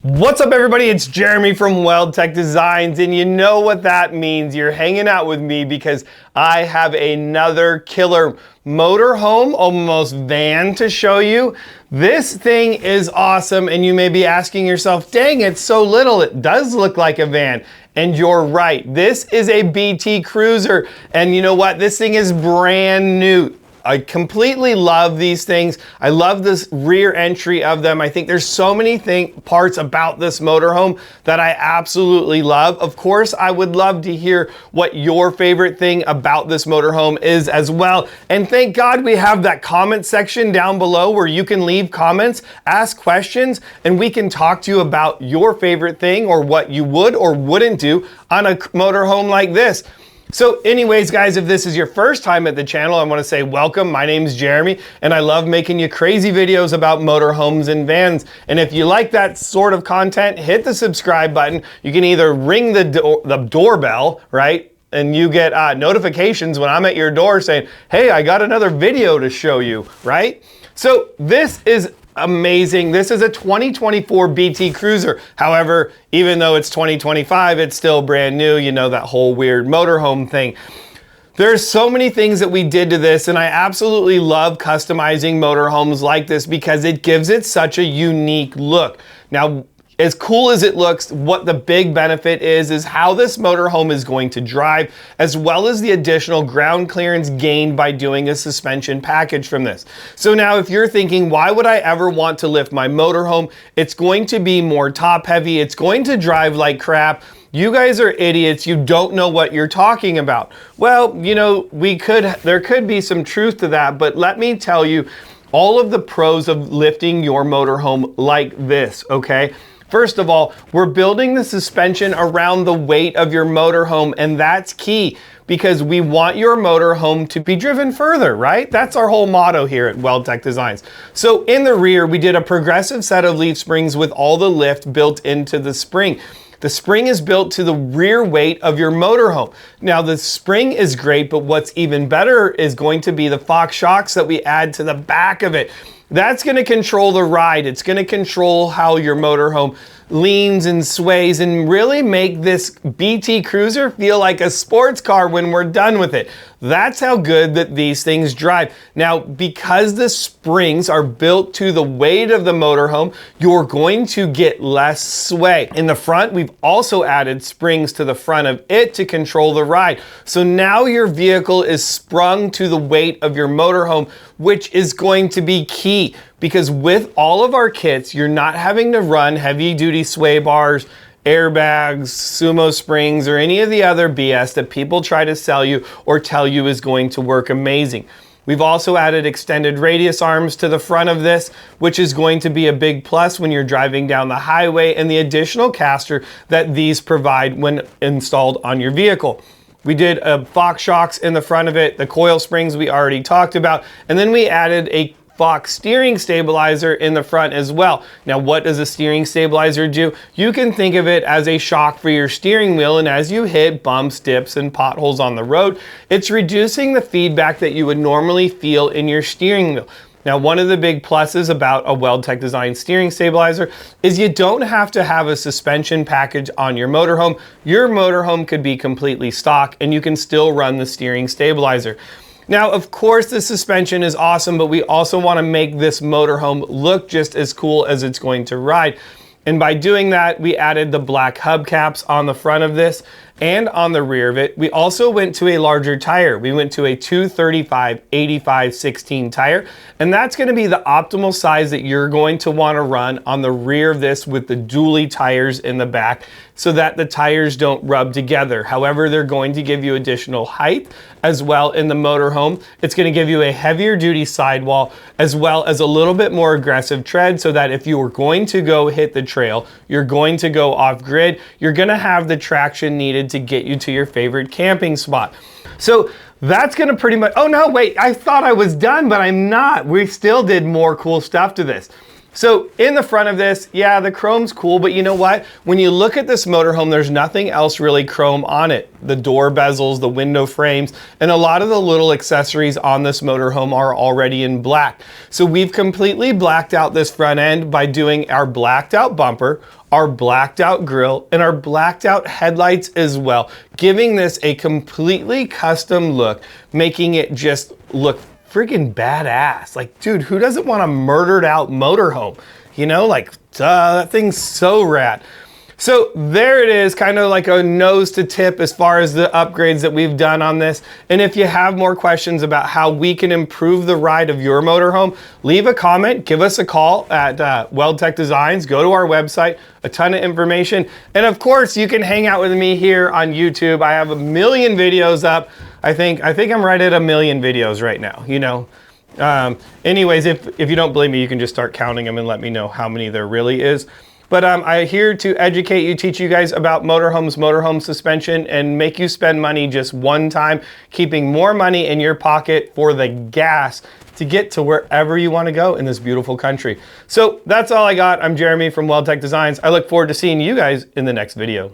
What's up everybody, it's Jeremy from Weldtec Designs, and you know what that means. You're hanging out with me because I have another killer motorhome, almost van to show you. This thing is awesome, and you may be asking yourself, dang, it's so little, it does look like a van. And you're right, this is a BT Cruiser, and you know what, this thing is brand new. I completely love these things. I love this rear entry of them. I think there's so many parts about this motorhome that I absolutely love. Of course, I would love to hear what your favorite thing about this motorhome is as well. And thank God we have that comment section down below where you can leave comments, ask questions, and we can talk to you about your favorite thing or what you would or wouldn't do on a motorhome like this. So anyways, guys, if this is your first time at the channel, I want to say welcome. My name is Jeremy, and I love making you crazy videos about motorhomes and vans. And if you like that sort of content, hit the subscribe button. You can either ring the doorbell, right? And you get notifications when I'm at your door saying, hey, I got another video to show you, right? So this is amazing. This is a 2024 BT Cruiser. However, even though it's 2025, it's still brand new. You know, that whole weird motorhome thing. There's so many things that we did to this, and I absolutely love customizing motorhomes like this because it gives it such a unique look. Now, as cool as it looks, what the big benefit is how this motorhome is going to drive, as well as the additional ground clearance gained by doing a suspension package from this. So now if you're thinking, why would I ever want to lift my motorhome? It's going to be more top heavy. It's going to drive like crap. You guys are idiots. You don't know what you're talking about. Well, you know, there could be some truth to that, but let me tell you all of the pros of lifting your motorhome like this, okay? First of all, we're building the suspension around the weight of your motorhome, and that's key because we want your motorhome to be driven further, right? That's our whole motto here at Weldtec Designs. So in the rear, we did a progressive set of leaf springs with all the lift built into the spring. The spring is built to the rear weight of your motorhome. Now the spring is great, but what's even better is going to be the Fox shocks that we add to the back of it. That's going to control the ride. It's going to control how your motorhome leans and sways and really make this BT Cruiser feel like a sports car when we're done with it. That's how good that these things drive. Now, because the springs are built to the weight of the motorhome, you're going to get less sway. In the front, we've also added springs to the front of it to control the ride. So now your vehicle is sprung to the weight of your motorhome, which is going to be key because with all of our kits, you're not having to run heavy duty sway bars, airbags, sumo springs, or any of the other BS that people try to sell you or tell you is going to work amazing. We've also added extended radius arms to the front of this, which is going to be a big plus when you're driving down the highway, and the additional caster that these provide when installed on your vehicle. We did Fox shocks in the front of it, the coil springs we already talked about, and then we added a Fox steering stabilizer in the front as well. Now, what does a steering stabilizer do? You can think of it as a shock for your steering wheel, and as you hit bumps, dips, and potholes on the road, it's reducing the feedback that you would normally feel in your steering wheel. Now, one of the big pluses about a Weldtec Design steering stabilizer is you don't have to have a suspension package on your motorhome. Your motorhome could be completely stock and you can still run the steering stabilizer. Now, of course, the suspension is awesome, but we also want to make this motorhome look just as cool as it's going to ride. And by doing that, we added the black hubcaps on the front of this and on the rear of it. We also went to a larger tire. We went to a 235/85/16 tire, and that's going to be the optimal size that you're going to want to run on the rear of this with the dually tires in the back so that the tires don't rub together. However, they're going to give you additional height as well in the motorhome. It's going to give you a heavier duty sidewall as well as a little bit more aggressive tread so that if you were going to go hit the trail, you're going to go off grid, you're going to have the traction needed to get you to your favorite camping spot. So that's going to pretty much, oh no, wait, I thought I was done, but I'm not. We still did more cool stuff to this. So in the front of this, yeah, the chrome's cool, but you know what? When you look at this motorhome, there's nothing else really chrome on it. The door bezels, the window frames, and a lot of the little accessories on this motorhome are already in black. So we've completely blacked out this front end by doing our blacked out bumper, our blacked out grille, and our blacked out headlights as well, giving this a completely custom look, making it just look freaking badass. Like, dude, who doesn't want a murdered out motorhome? You know, like, that thing's so rad. So there it is, kind of like a nose to tip as far as the upgrades that we've done on this. And if you have more questions about how we can improve the ride of your motorhome, leave a comment, give us a call at Weldtec Designs, go to our website, a ton of information. And of course, you can hang out with me here on YouTube. I have a million videos up. I think I'm right at 1 million videos right now, you know. Anyways, if you don't believe me, you can just start counting them and let me know how many there really is. But I'm here to educate you, teach you guys about motorhomes, motorhome suspension, and make you spend money just one time, keeping more money in your pocket for the gas to get to wherever you want to go in this beautiful country. So that's all I got. I'm Jeremy from Weldtec Designs. I look forward to seeing you guys in the next video.